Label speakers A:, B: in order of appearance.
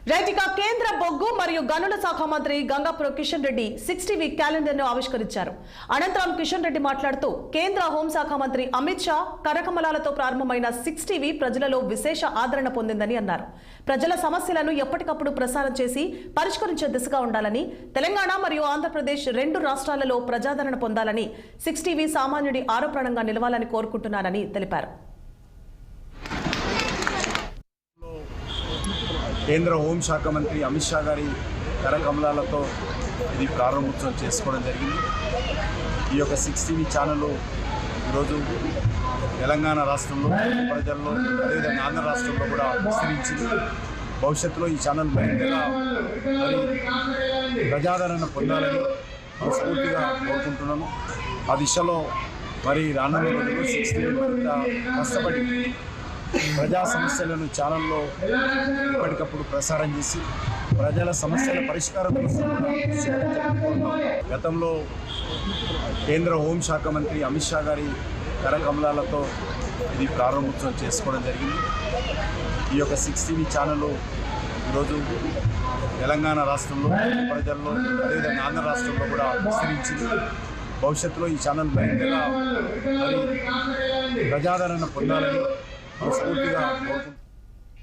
A: Right ఇక కేంద్ర బొగ్గు మరియు గనుల శాఖ మంత్రి గంగాపురం కిషన్ రెడ్డి 60 వీక్ క్యాలెండర్ ను ఆవిష్కరించారు. అనంతరం కిషన్ రెడ్డి మాట్లాడుతూ కేంద్ర హోంశాఖ మంత్రి అమిత్ షా కరకమలాలతో ప్రారంభమైన 60 వీక్ ప్రజలలో విశేష ఆదరణ పొందిందని అన్నారు. ప్రజల సమస్యలను ఎప్పటికప్పుడు ప్రసారం చేసి పరిష్కరించే దిశగా ఉండాలని, తెలంగాణ మరియు ఆంధ్రప్రదేశ్ రెండు రాష్ట్రాలలో ప్రజాదరణ పొందాలని, 60 వీక్ సామాన్యుడి ఆరోపణంగా నిలవాలని కోరుకుంటున్నారని తెలిపారు.
B: కేంద్ర హోంశాఖ మంత్రి అమిత్ షా గారి కరకమలాలతో ఇది ప్రారంభోత్సవం చేసుకోవడం జరిగింది. ఈ యొక్క 60 ఛానల్ ఈరోజు తెలంగాణ రాష్ట్రంలో ప్రజల్లో అదేవిధంగా ఆంధ్ర రాష్ట్రంలో కూడా విస్తరించింది. భవిష్యత్తులో ఈ ఛానల్ మరింతగా ప్రజాదరణ పొందాలని మనస్ఫూర్తిగా కోరుకుంటున్నాను. ఆ దిశలో రానున్న రోజుల్లో 60 మరింత కష్టపడి ప్రజా సమస్యలను ఛానల్లో ఎప్పటికప్పుడు ప్రసారం చేసి ప్రజల సమస్యల పరిష్కారం కోసం గతంలో కేంద్ర హోంశాఖ మంత్రి అమిత్ షా గారి కరకమలాలతో ఇది ప్రారంభోత్సవం చేసుకోవడం జరిగింది. ఈ యొక్క 60 ఛానల్ ఈరోజు తెలంగాణ రాష్ట్రంలో ప్రజల్లో అదేవిధంగా ఆంధ్ర రాష్ట్రంలో కూడా విస్తరించింది. భవిష్యత్తులో ఈ ఛానల్ మరింతగా ప్రజాదరణ పొందాలని మనస్ఫూర్తిగా కోరుకుంటున్నాను.